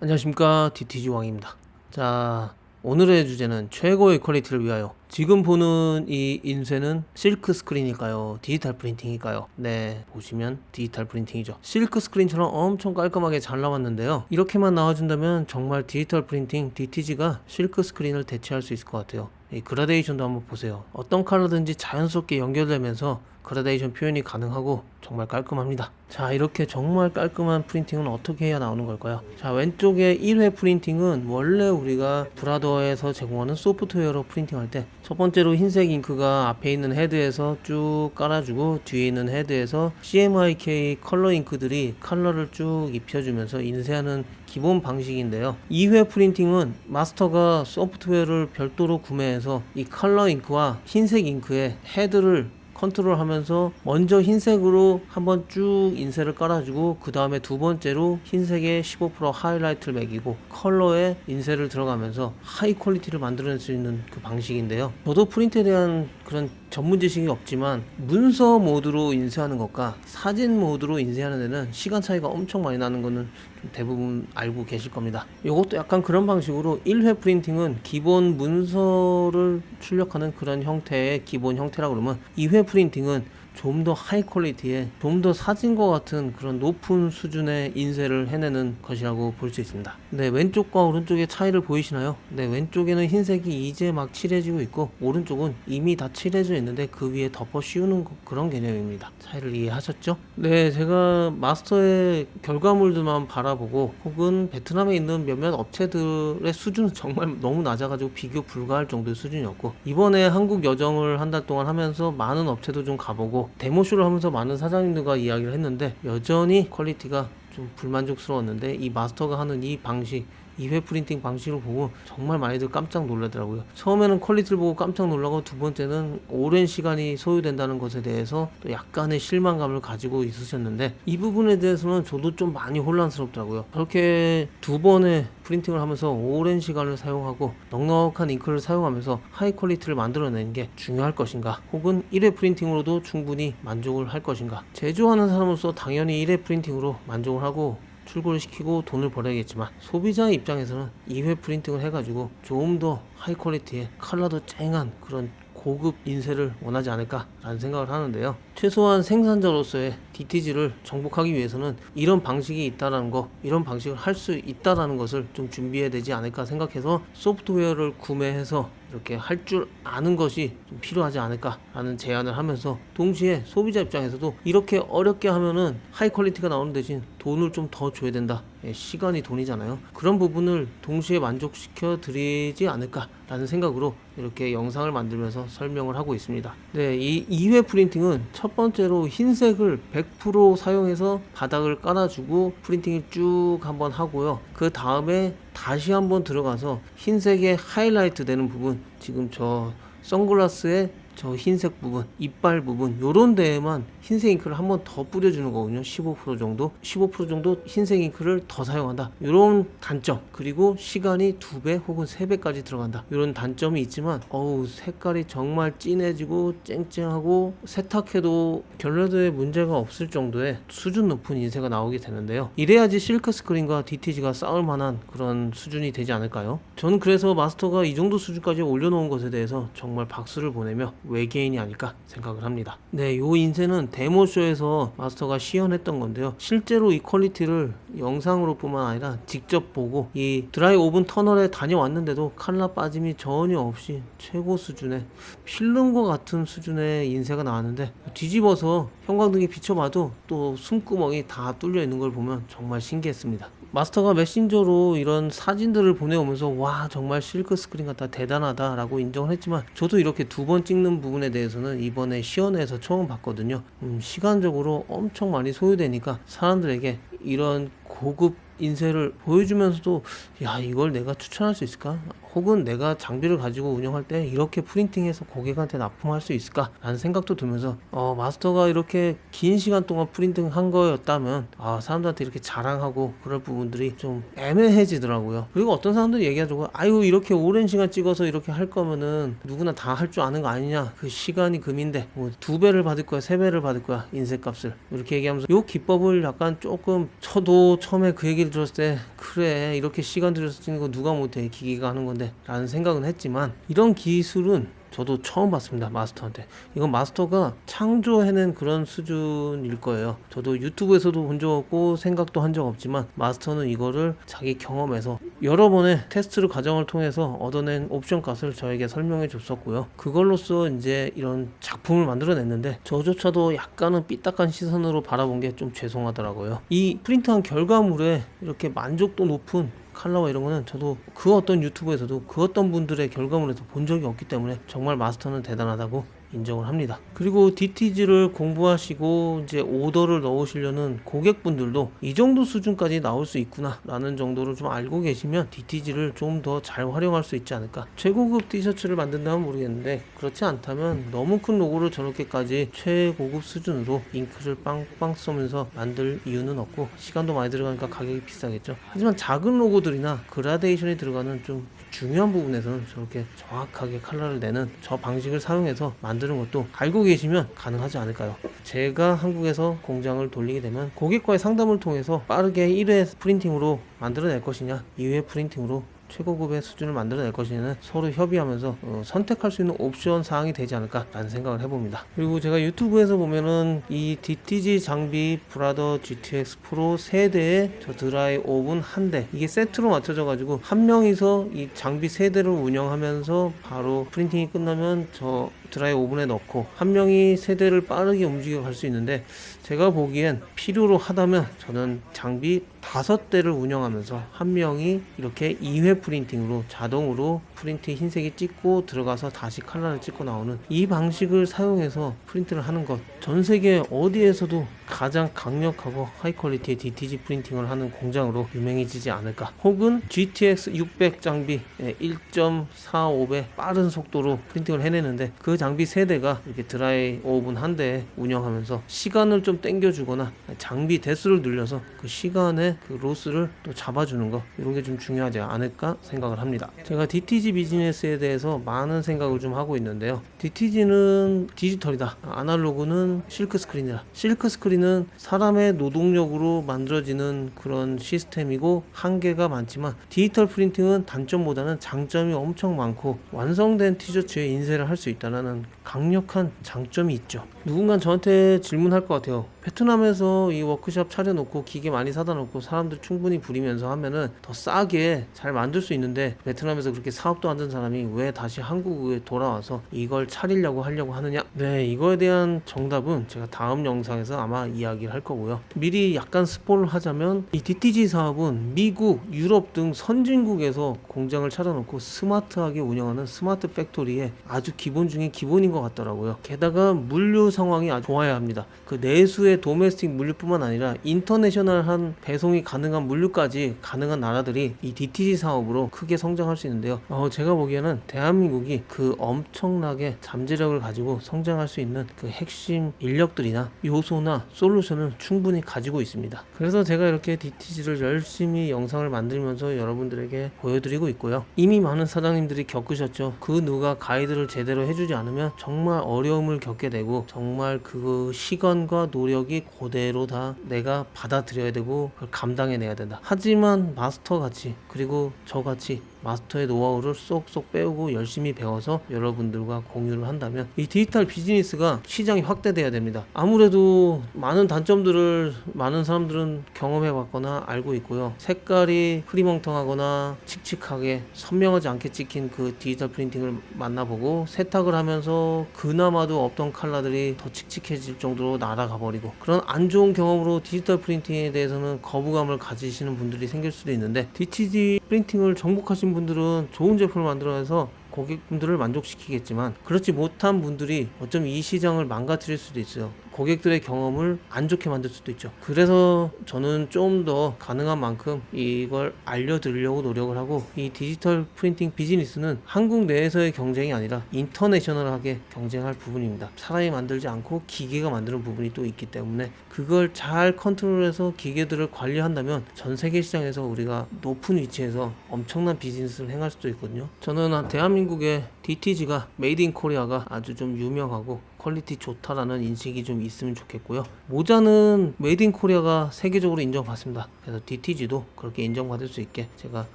안녕하십니까, DTG 왕입니다. 자, 오늘의 주제는 최고의 퀄리티를 위하여. 지금 보는 이 인쇄는 실크 스크린일까요? 디지털 프린팅일까요? 네, 보시면 디지털 프린팅이죠. 실크 스크린처럼 엄청 깔끔하게 잘 나왔는데요. 이렇게만 나와준다면 정말 디지털 프린팅 DTG가 실크 스크린을 대체할 수 있을 것 같아요. 이 그라데이션도 한번 보세요. 어떤 컬러든지 자연스럽게 연결되면서 그라데이션 표현이 가능하고 정말 깔끔합니다. 자, 이렇게 정말 깔끔한 프린팅은 어떻게 해야 나오는 걸까요? 자, 왼쪽에 1회 프린팅은 원래 우리가 브라더에서 제공하는 소프트웨어로 프린팅할 때 첫 번째로 흰색 잉크가 앞에 있는 헤드에서 쭉 깔아주고 뒤에 있는 헤드에서 CMYK 컬러 잉크들이 컬러를 쭉 입혀주면서 인쇄하는 기본 방식인데요. 2회 프린팅은 마스터가 소프트웨어를 별도로 구매해서 이 컬러 잉크와 흰색 잉크의 헤드를 컨트롤하면서 먼저 흰색으로 한번 쭉 인쇄를 깔아주고 그 다음에 두 번째로 흰색에 15% 하이라이트를 매기고 컬러에 인쇄를 들어가면서 하이 퀄리티를 만들어낼 수 있는 그 방식인데요. 저도 프린트에 대한 그런 전문 지식이 없지만 문서 모드로 인쇄하는 것과 사진 모드로 인쇄하는 데는 시간 차이가 엄청 많이 나는 거는 좀 대부분 알고 계실 겁니다. 이것도 약간 그런 방식으로 1회 프린팅은 기본 문서를 출력하는 그런 형태의 기본 형태라고 그러면 2회 프린팅은 좀 더 하이 퀄리티에 좀 더 사진과 같은 그런 높은 수준의 인쇄를 해내는 것이라고 볼 수 있습니다. 네, 왼쪽과 오른쪽의 차이를 보이시나요? 네, 왼쪽에는 흰색이 이제 막 칠해지고 있고 오른쪽은 이미 다 칠해져 있는데 그 위에 덮어 씌우는 그런 개념입니다. 차이를 이해하셨죠? 네, 제가 마스터의 결과물들만 바라보고 혹은 베트남에 있는 몇몇 업체들의 수준은 정말 너무 낮아가지고 비교 불가할 정도의 수준이었고 이번에 한국 여정을 한 달 동안 하면서 많은 업체도 좀 가보고 데모쇼를 하면서 많은 사장님들과 이야기를 했는데 여전히 퀄리티가 좀 불만족스러웠는데 이 마스터가 하는 이 방식 2회 프린팅 방식을 보고 정말 많이들 깜짝 놀라더라고요. 처음에는 퀄리티를 보고 깜짝 놀라고 두 번째는 오랜 시간이 소요된다는 것에 대해서 또 약간의 실망감을 가지고 있으셨는데 이 부분에 대해서는 저도 좀 많이 혼란스럽더라고요. 그렇게 두 번의 프린팅을 하면서 오랜 시간을 사용하고 넉넉한 잉크를 사용하면서 하이 퀄리티를 만들어내는 게 중요할 것인가 혹은 1회 프린팅으로도 충분히 만족을 할 것인가. 제조하는 사람으로서 당연히 1회 프린팅으로 만족을 하고 출고를 시키고 돈을 벌어야겠지만 소비자의 입장에서는 2회 프린팅을 해가지고 좀 더 하이 퀄리티의 컬러도 쨍한 그런 고급 인쇄를 원하지 않을까라는 생각을 하는데요. 최소한 생산자로서의 DTG를 정복하기 위해서는 이런 방식이 있다라는 거, 이런 방식을 할 수 있다라는 것을 좀 준비해야 되지 않을까 생각해서 소프트웨어를 구매해서 이렇게 할 줄 아는 것이 좀 필요하지 않을까라는 제안을 하면서 동시에 소비자 입장에서도 이렇게 어렵게 하면은 하이 퀄리티가 나오는 대신 돈을 좀 더 줘야 된다. 시간이 돈이잖아요. 그런 부분을 동시에 만족시켜 드리지 않을까라는 생각으로 이렇게 영상을 만들면서 설명을 하고 있습니다. 네, 이 2회 프린팅은 첫 번째로 흰색을 100% 사용해서 바닥을 깔아주고 프린팅을 쭉 한번 하고요. 그 다음에 다시 한번 들어가서 흰색의 하이라이트 되는 부분, 지금 저 선글라스의 저 흰색 부분, 이빨 부분 요런 데에만 흰색 잉크를 한번 더 뿌려주는 거거든요. 15% 정도 15% 정도 흰색 잉크를 더 사용한다. 요런 단점, 그리고 시간이 2배 혹은 3배까지 들어간다. 요런 단점이 있지만 색깔이 정말 진해지고 쨍쨍하고 세탁해도 결례도에 문제가 없을 정도의 수준 높은 인쇄가 나오게 되는데요. 이래야지 실크 스크린과 DTG가 싸울 만한 그런 수준이 되지 않을까요? 저는 그래서 마스터가 이 정도 수준까지 올려놓은 것에 대해서 정말 박수를 보내며 외계인이 아닐까 생각을 합니다. 네, 요 인쇄는 데모쇼에서 마스터가 시연했던 건데요. 실제로 이 퀄리티를 영상으로 뿐만 아니라 직접 보고 이 드라이 오븐 터널에 다녀왔는데도 컬러 빠짐이 전혀 없이 최고 수준의 필름과 같은 수준의 인쇄가 나왔는데 뒤집어서 형광등이 비춰봐도 또 숨구멍이 다 뚫려 있는 걸 보면 정말 신기했습니다. 마스터가 메신저로 이런 사진들을 보내오면서 와 정말 실크 스크린 같다 대단하다 라고 인정을 했지만 저도 이렇게 두 번 찍는 부분에 대해서는 이번에 시연회에서 처음 봤거든요. 시간적으로 엄청 많이 소요되니까 사람들에게 이런 고급 인쇄를 보여주면서도 야 이걸 내가 추천할 수 있을까? 혹은 내가 장비를 가지고 운영할 때 이렇게 프린팅해서 고객한테 납품할 수 있을까? 라는 생각도 들면서 마스터가 이렇게 긴 시간 동안 프린팅 한 거였다면 사람들한테 이렇게 자랑하고 그럴 부분들이 좀 애매해지더라고요. 그리고 어떤 사람들이 얘기하죠. 아유 이렇게 오랜 시간 찍어서 이렇게 할 거면은 누구나 다 할 줄 아는 거 아니냐, 그 시간이 금인데 뭐 2배를 받을 거야 3배를 받을 거야 인쇄값을, 이렇게 얘기하면서 요 기법을 약간 조금 저도 처음에 그 얘기를 얘기를 들었을 때 그래 이렇게 시간 들여서 찍는 거 누가 못해 기계가 하는 건데 라는 생각은 했지만 이런 기술은 저도 처음 봤습니다. 마스터한테. 이건 마스터가 창조해낸 그런 수준일 거예요. 저도 유튜브에서도 본 적 없고 생각도 한 적 없지만 마스터는 이거를 자기 경험에서 여러 번의 테스트를 과정을 통해서 얻어낸 옵션 값을 저에게 설명해 줬었고요. 그걸로써 이제 이런 작품을 만들어냈는데 저조차도 약간은 삐딱한 시선으로 바라본 게 좀 죄송하더라고요. 이 프린트한 결과물에 이렇게 만족도 높은 컬러와 이런 거는 저도 그 어떤 유튜브에서도 그 어떤 분들의 결과물에서 본 적이 없기 때문에 정말 마스터는 대단하다고 인정을 합니다. 그리고 DTG를 공부하시고 이제 오더를 넣으시려는 고객분들도 이 정도 수준까지 나올 수 있구나 라는 정도를 좀 알고 계시면 DTG를 좀 더 잘 활용할 수 있지 않을까. 최고급 티셔츠를 만든다면 모르겠는데 그렇지 않다면 너무 큰 로고를 저렇게까지 최고급 수준으로 잉크를 빵빵 쏘면서 만들 이유는 없고 시간도 많이 들어가니까 가격이 비싸겠죠. 하지만 작은 로고들이나 그라데이션이 들어가는 좀 중요한 부분에서는 저렇게 정확하게 컬러를 내는 저 방식을 사용해서 만드는 것도 알고 계시면 가능하지 않을까요? 제가 한국에서 공장을 돌리게 되면 고객과의 상담을 통해서 빠르게 1회 프린팅으로 만들어낼 것이냐 2회 프린팅으로 최고급의 수준을 만들어낼 것이냐는 서로 협의하면서 선택할 수 있는 옵션 사항이 되지 않을까라는 생각을 해봅니다. 그리고 제가 유튜브에서 보면은 이 DTG 장비 브라더 GTX 프로 3대에 저 드라이 오븐 1대 이게 세트로 맞춰져 가지고 한 명이서 이 장비 3대를 운영하면서 바로 프린팅이 끝나면 저 드라이 오븐에 넣고 한 명이 세대를 빠르게 움직여 갈 수 있는데 제가 보기엔 필요로 하다면 저는 장비 5대를 운영하면서 한 명이 이렇게 2회 프린팅으로 자동으로 프린트 흰색이 찍고 들어가서 다시 컬러를 찍고 나오는 이 방식을 사용해서 프린트를 하는 것 전 세계 어디에서도 가장 강력하고 하이 퀄리티의 DTG 프린팅을 하는 공장으로 유명해지지 않을까. 혹은 GTX 600 장비 1.45배 빠른 속도로 프린팅을 해내는데 그 장비 3대가 이렇게 드라이 오븐 1대에 운영하면서 시간을 좀 땡겨주거나 장비 대수를 늘려서 그 시간의 그 로스를 또 잡아주는 거 이런 게 좀 중요하지 않을까 생각을 합니다. 제가 DTG 비즈니스에 대해서 많은 생각을 좀 하고 있는데요. DTG는 디지털이다. 아날로그는 실크 스크린이다. 실크 스크린은 사람의 노동력으로 만들어지는 그런 시스템이고 한계가 많지만 디지털 프린팅은 단점보다는 장점이 엄청 많고 완성된 티셔츠에 인쇄를 할 수 있다는 강력한 장점이 있죠. 누군가 저한테 질문할 것 같아요. 베트남에서 이 워크샵 차려놓고 기계 많이 사다 놓고 사람들 충분히 부리면서 하면은 더 싸게 잘 만들 수 있는데 베트남에서 그렇게 사업도 안 된 사람이 왜 다시 한국에 돌아와서 이걸 차리려고 하려고 하느냐? 네, 이거에 대한 정답은 제가 다음 영상에서 아마 이야기를 할 거고요. 미리 약간 스포를 하자면 이 DTG 사업은 미국, 유럽 등 선진국에서 공장을 차려놓고 스마트하게 운영하는 스마트 팩토리의 아주 기본 중에 기본인 것 같더라고요. 게다가 물류 상황이 아주 좋아야 합니다. 그 내수의 도메스틱 물류뿐만 아니라 인터내셔널한 배송이 가능한 물류까지 가능한 나라들이 이 DTG 사업으로 크게 성장할 수 있는데요. 제가 보기에는 대한민국이 그 엄청나게 잠재력을 가지고 성장할 수 있는 그 핵심 인력들이나 요소나 솔루션을 충분히 가지고 있습니다. 그래서 제가 이렇게 DTG를 열심히 영상을 만들면서 여러분들에게 보여드리고 있고요. 이미 많은 사장님들이 겪으셨죠. 그 누가 가이드를 제대로 해주지 않으면 정말 어려움을 겪게 되고 정말 그 시간과 노력이 그대로 다 내가 받아들여야 되고 그걸 감당해내야 된다. 하지만 마스터 같이 그리고 저같이 마스터의 노하우를 쏙쏙 빼오고 열심히 배워서 여러분들과 공유를 한다면 이 디지털 비즈니스가 시장이 확대돼야 됩니다. 아무래도 많은 단점들을 많은 사람들은 경험해 봤거나 알고 있고요. 색깔이 흐리멍텅하거나 칙칙하게 선명하지 않게 찍힌 그 디지털 프린팅을 만나보고 세탁을 하면서 그나마도 없던 컬러들이 더 칙칙해질 정도로 날아가 버리고 그런 안 좋은 경험으로 디지털 프린팅에 대해서는 거부감을 가지시는 분들이 생길 수도 있는데 DTG 프린팅을 정복하신 분들은 좋은 제품을 만들어내서 고객분들을 만족시키겠지만 그렇지 못한 분들이 어쩌면 이 시장을 망가뜨릴 수도 있어요. 고객들의 경험을 안 좋게 만들 수도 있죠. 그래서 저는 좀 더 가능한 만큼 이걸 알려드리려고 노력을 하고 이 디지털 프린팅 비즈니스는 한국 내에서의 경쟁이 아니라 인터내셔널하게 경쟁할 부분입니다. 사람이 만들지 않고 기계가 만드는 부분이 또 있기 때문에 그걸 잘 컨트롤해서 기계들을 관리한다면 전 세계 시장에서 우리가 높은 위치에서 엄청난 비즈니스를 행할 수도 있거든요. 저는 대한민국의 DTG가 메이드 인 코리아가 아주 좀 유명하고 퀄리티 좋다라는 인식이 좀 있으면 좋겠고요. 모자는 메이드 인 코리아가 세계적으로 인정받습니다. 그래서 DTG도 그렇게 인정받을 수 있게 제가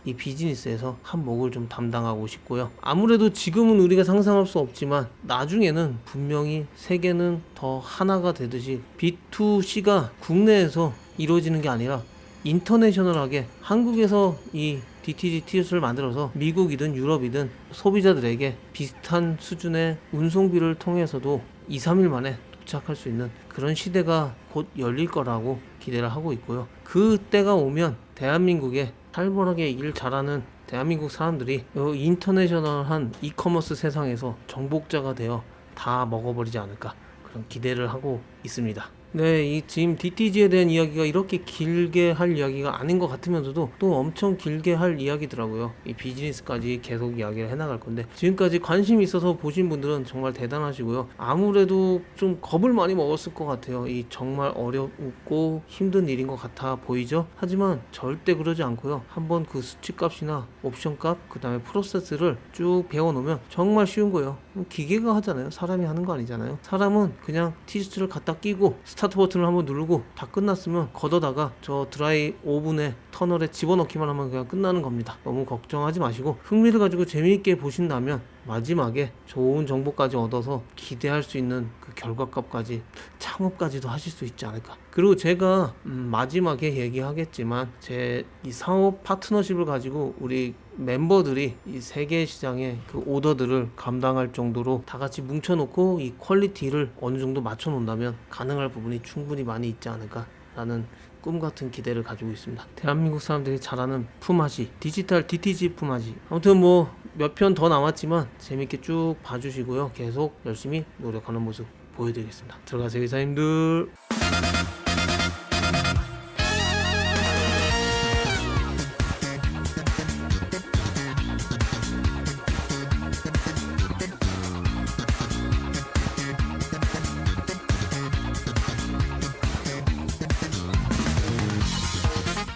이 비즈니스에서 한 몫을 좀 담당하고 싶고요. 아무래도 지금은 우리가 상상할 수 없지만 나중에는 분명히 세계는 더 하나가 되듯이 B2C가 국내에서 이루어지는 게 아니라 인터내셔널하게 한국에서 이 DTG 티셔츠를 만들어서 미국이든 유럽이든 소비자들에게 비슷한 수준의 운송비를 통해서도 2, 3일 만에 도착할 수 있는 그런 시대가 곧 열릴 거라고 기대를 하고 있고요. 그 때가 오면 대한민국에 살벌하게 일 잘하는 대한민국 사람들이 이 인터내셔널한 이커머스 세상에서 정복자가 되어 다 먹어버리지 않을까, 그런 기대를 하고 있습니다. 네, 이 지금 DTG에 대한 이야기가 이렇게 길게 할 이야기가 아닌 것 같으면서도 또 엄청 길게 할 이야기더라고요. 이 비즈니스까지 계속 이야기를 해나갈 건데, 지금까지 관심 있어서 보신 분들은 정말 대단하시고요. 아무래도 좀 겁을 많이 먹었을 것 같아요. 이 정말 어렵고 힘든 일인 것 같아 보이죠? 하지만 절대 그러지 않고요. 한번 그 수치값이나 옵션값, 그 다음에 프로세스를 쭉 배워놓으면 정말 쉬운 거예요. 기계가 하잖아요. 사람이 하는 거 아니잖아요. 사람은 그냥 티셔츠를 갖다 끼고 스타트 버튼을 한번 누르고 다 끝났으면 걷어다가 저 드라이 오븐에 터널에 집어넣기만 하면 그냥 끝나는 겁니다. 너무 걱정하지 마시고 흥미를 가지고 재미있게 보신다면 마지막에 좋은 정보까지 얻어서 기대할 수 있는 그 결과값까지, 창업까지도 하실 수 있지 않을까. 그리고 제가 마지막에 얘기하겠지만 제 이 사업 파트너십을 가지고 우리 멤버들이 이 세계 시장의 그 오더들을 감당할 정도로 다 같이 뭉쳐놓고 이 퀄리티를 어느 정도 맞춰 놓는다면 가능할 부분이 충분히 많이 있지 않을까 라는 꿈같은 기대를 가지고 있습니다. 대한민국 사람들이 잘하는 품앗이, 디지털 DTG 품앗이. 아무튼 뭐 몇 편 더 남았지만 재밌게 쭉 봐주시고요. 계속 열심히 노력하는 모습 보여드리겠습니다. 들어가세요, 이사님들.